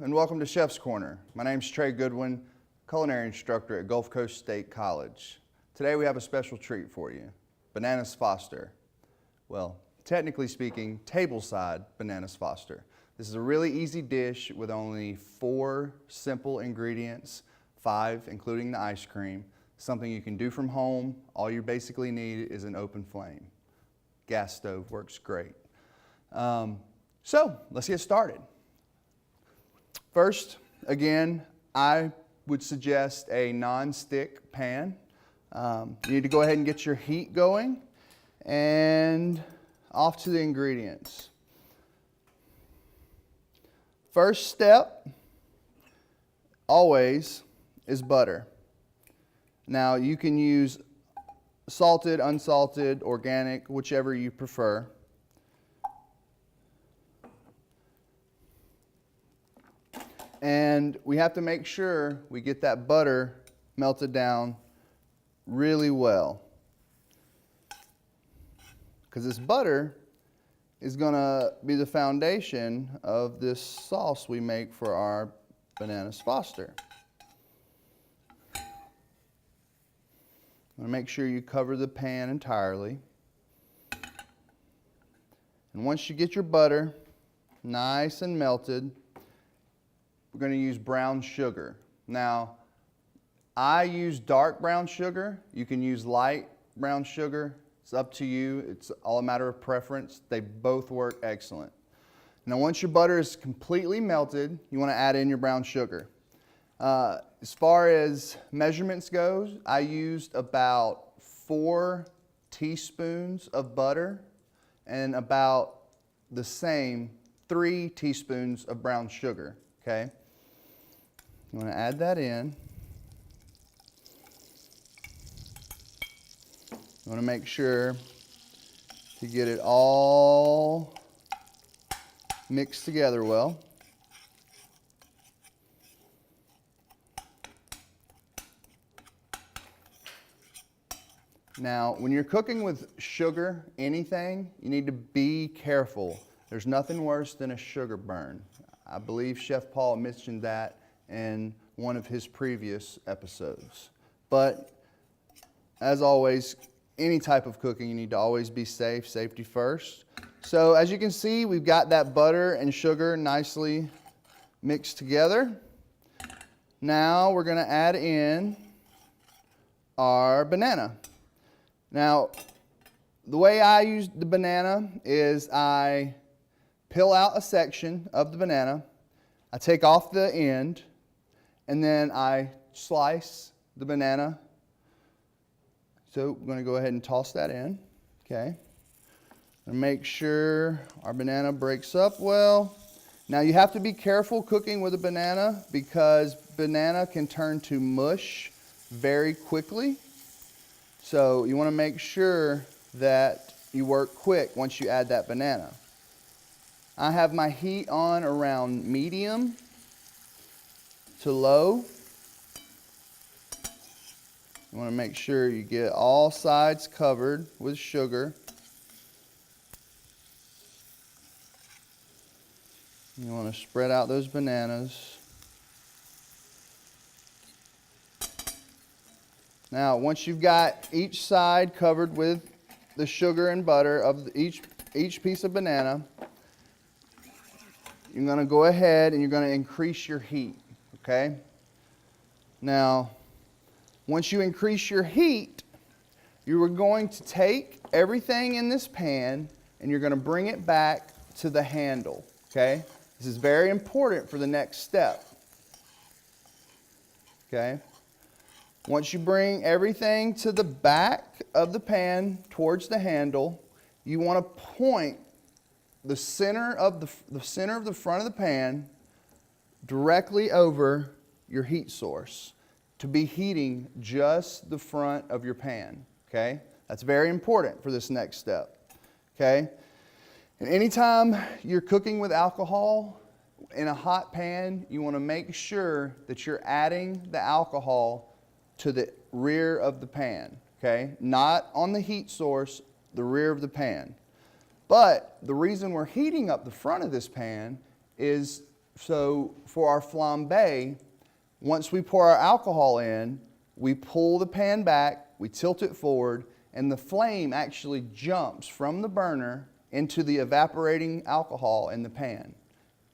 and welcome to Chef's Corner. My name is Trey Goodwin, culinary instructor at Gulf Coast State College. Today we have a special treat for you, bananas Foster. Well, technically speaking, tableside bananas Foster. This is a really easy dish with only 4 simple ingredients, 5 including the ice cream. Something you can do from home. All you basically need is an open flame. Gas stove works great. So let's get started. First, again, I would suggest a non-stick pan. You need to go ahead and get your heat going and off to the ingredients. First step, always, is butter. Now you can use salted, unsalted, organic, whichever you prefer. And we have to make sure we get that butter melted down really well, because this butter is going to be the foundation of this sauce we make for our bananas Foster. Make sure you cover the pan entirely. And once you get your butter nice and melted, we're going to use brown sugar. Now, I use dark brown sugar. You can use light brown sugar. It's up to you. It's all a matter of preference. They both work excellent. Now, once your butter is completely melted, you want to add in your brown sugar. As far as measurements goes, I used about 4 teaspoons of butter and about the same 3 teaspoons of brown sugar, okay? You want to add that in. You want to make sure to get it all mixed together well. Now, when you're cooking with sugar, anything, you need to be careful. There's nothing worse than a sugar burn. I believe Chef Paul mentioned that in one of his previous episodes. But as always, any type of cooking, you need to always be safe, safety first. So as you can see, we've got that butter and sugar nicely mixed together. Now we're going to add in our banana. Now, the way I use the banana is I peel out a section of the banana, I take off the end, and then I slice the banana. So we're going to go ahead and toss that in, okay? And make sure our banana breaks up well. Now you have to be careful cooking with a banana because banana can turn to mush very quickly. So you want to make sure that you work quick once you add that banana. I have my heat on around medium to low. You want to make sure you get all sides covered with sugar. You want to spread out those bananas. Now, once you've got each side covered with the sugar and butter of each piece of banana, you're going to go ahead and you're going to increase your heat, okay? Now, once you increase your heat, you are going to take everything in this pan and you're going to bring it back to the handle, okay? This is very important for the next step, okay? Once you bring everything to the back of the pan towards the handle, you want to point the center of the front of the pan directly over your heat source to be heating just the front of your pan, okay? That's very important for this next step, okay? And anytime you're cooking with alcohol in a hot pan, you want to make sure that you're adding the alcohol to the rear of the pan, okay? Not on the heat source, the rear of the pan. But the reason we're heating up the front of this pan is So for our flambe, once we pour our alcohol in, we pull the pan back, we tilt it forward, and the flame actually jumps from the burner into the evaporating alcohol in the pan.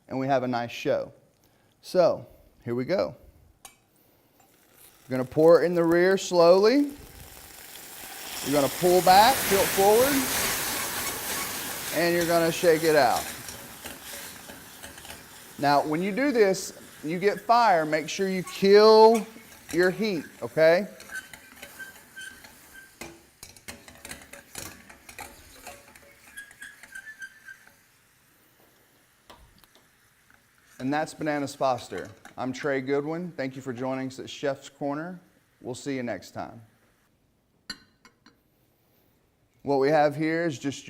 And we have a nice show. So, here we go. You're going to pour it in the rear slowly. You're going to pull back, tilt forward, and you're going to shake it out. Now, when you do this, you get fire, make sure you kill your heat, okay? And that's Bananas Foster. I'm Trey Goodwin. Thank you for joining us at Chef's Corner. We'll see you next time. What we have here is just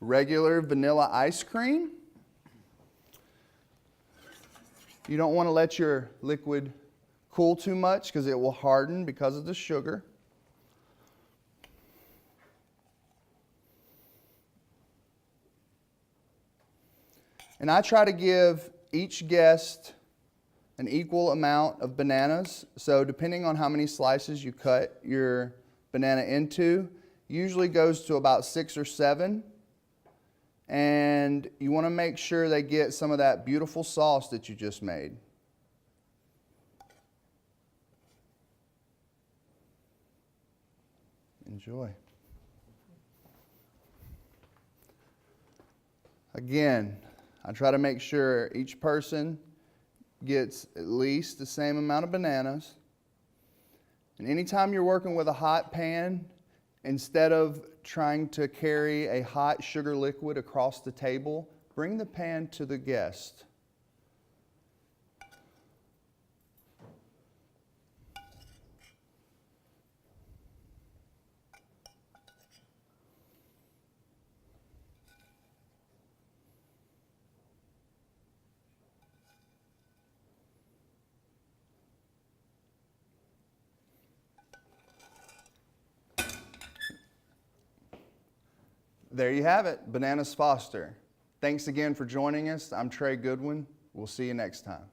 regular vanilla ice cream. You don't want to let your liquid cool too much because it will harden because of the sugar. And I try to give each guest an equal amount of bananas. So depending on how many slices you cut your banana into, usually goes to about 6 or 7. And you want to make sure they get some of that beautiful sauce that you just made. Enjoy. Again, I try to make sure each person gets at least the same amount of bananas. And anytime you're working with a hot pan, instead of trying to carry a hot sugar liquid across the table, bring the pan to the guest. There you have it, Bananas Foster. Thanks again for joining us. I'm Trey Goodwin. We'll see you next time.